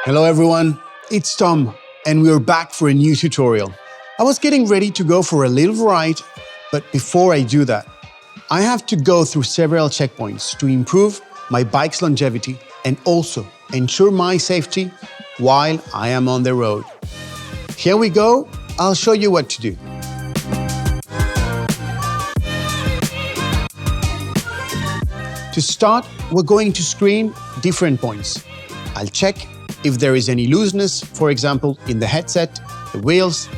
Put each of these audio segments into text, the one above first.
Hello everyone, it's Tom and we're back for a new tutorial. I was getting ready to go for a little ride, but before I do that, I have to go through several checkpoints to improve my bike's longevity and also ensure my safety while I am on the road. Here we go, I'll show you what to do. To start, we're going to screen different points. I'll check if there is any looseness, for example, in the headset, the wheels,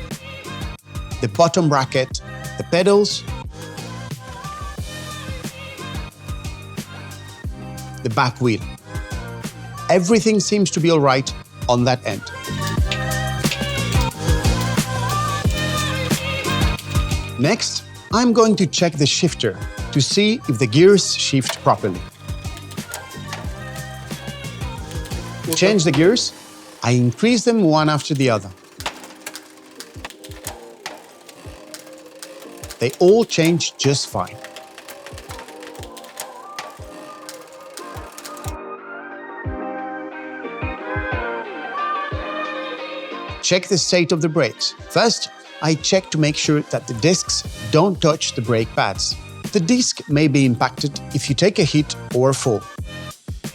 the bottom bracket, the pedals, the back wheel. Everything seems to be all right on that end. Next, I'm going to check the shifter to see if the gears shift properly. To change the gears, I increase them one after the other. They all change just fine. Check the state of the brakes. First, I check to make sure that the discs don't touch the brake pads. The disc may be impacted if you take a hit or a fall.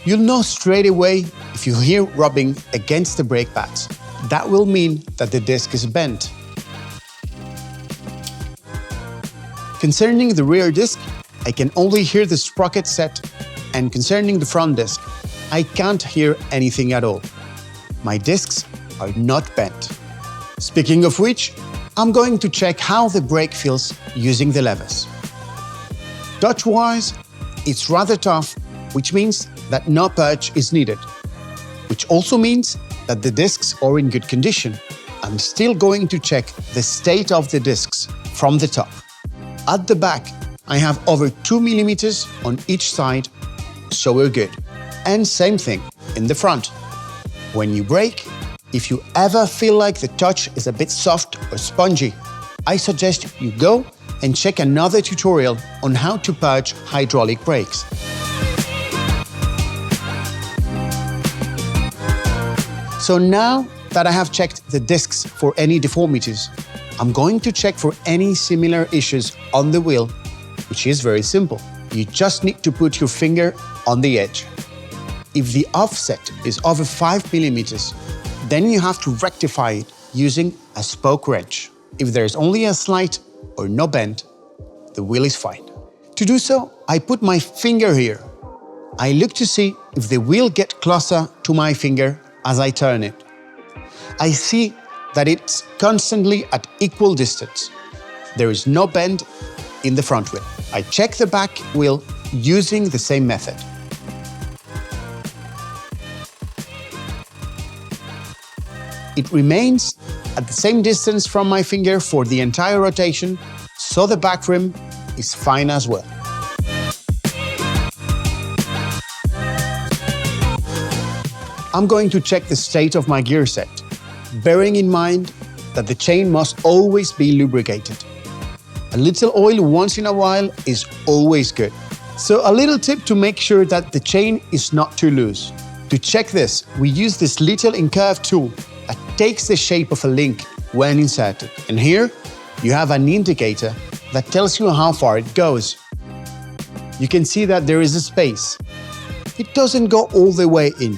You'll know straight away if you hear rubbing against the brake pads. That will mean that the disc is bent. Concerning the rear disc, I can only hear the sprocket set, and concerning the front disc, I can't hear anything at all. My discs are not bent. Speaking of which, I'm going to check how the brake feels using the levers. Touch-wise, it's rather tough, which means that no purge is needed, which also means that the discs are in good condition. I'm still going to check the state of the discs from the top. At the back, I have over 2 millimeters on each side, so we're good. And same thing in the front. When you brake, if you ever feel like the touch is a bit soft or spongy, I suggest you go and check another tutorial on how to purge hydraulic brakes. So now that I have checked the discs for any deformities, I'm going to check for any similar issues on the wheel, which is very simple. You just need to put your finger on the edge. If the offset is over 5 millimeters, then you have to rectify it using a spoke wrench. If there's only a slight or no bend, the wheel is fine. To do so, I put my finger here. I look to see if the wheel gets closer to my finger as I turn it. I see that it's constantly at equal distance. There is no bend in the front wheel. I check the back wheel using the same method. It remains at the same distance from my finger for the entire rotation, so the back rim is fine as well. I'm going to check the state of my gear set, bearing in mind that the chain must always be lubricated. A little oil once in a while is always good. So a little tip to make sure that the chain is not too loose. To check this, we use this little incurved tool that takes the shape of a link when inserted. And here you have an indicator that tells you how far it goes. You can see that there is a space. It doesn't go all the way in.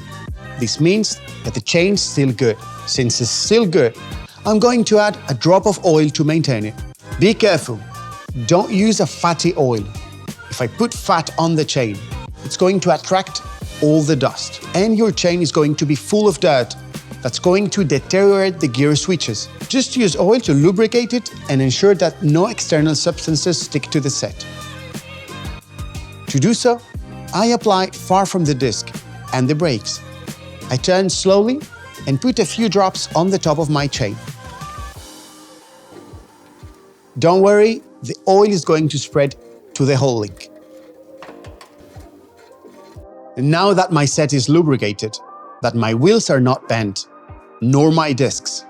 This means that the chain's still good. Since it's still good, I'm going to add a drop of oil to maintain it. Be careful, don't use a fatty oil. If I put fat on the chain, it's going to attract all the dust, and your chain is going to be full of dirt that's going to deteriorate the gear switches. Just use oil to lubricate it and ensure that no external substances stick to the set. To do so, I apply far from the disc and the brakes. I turn slowly and put a few drops on the top of my chain. Don't worry, the oil is going to spread to the whole link. And now that my set is lubricated, that my wheels are not bent, nor my discs,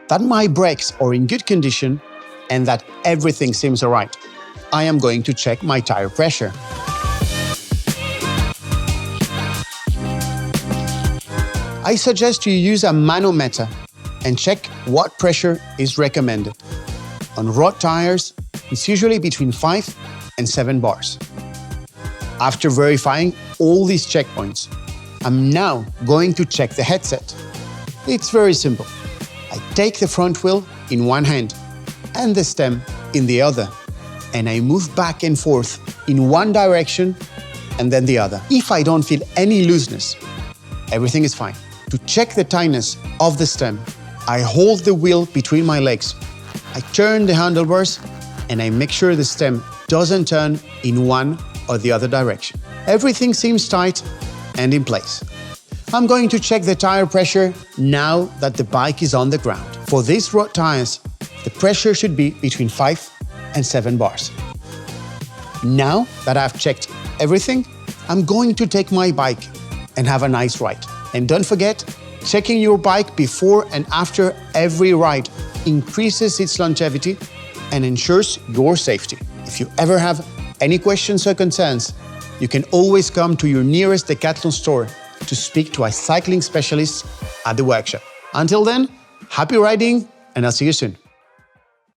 that my brakes are in good condition, and that everything seems alright, I am going to check my tire pressure. I suggest you use a manometer and check what pressure is recommended. On road tires, it's usually between 5 and 7 bars. After verifying all these checkpoints, I'm now going to check the headset. It's very simple. I take the front wheel in one hand and the stem in the other, and I move back and forth in one direction and then the other. If I don't feel any looseness, everything is fine. To check the tightness of the stem, I hold the wheel between my legs. I turn the handlebars and I make sure the stem doesn't turn in one or the other direction. Everything seems tight and in place. I'm going to check the tire pressure now that the bike is on the ground. For these road tires, the pressure should be between 5 and 7 bars. Now that I've checked everything, I'm going to take my bike and have a nice ride. And don't forget, checking your bike before and after every ride increases its longevity and ensures your safety. If you ever have any questions or concerns, you can always come to your nearest Decathlon store to speak to a cycling specialist at the workshop. Until then, happy riding, and I'll see you soon.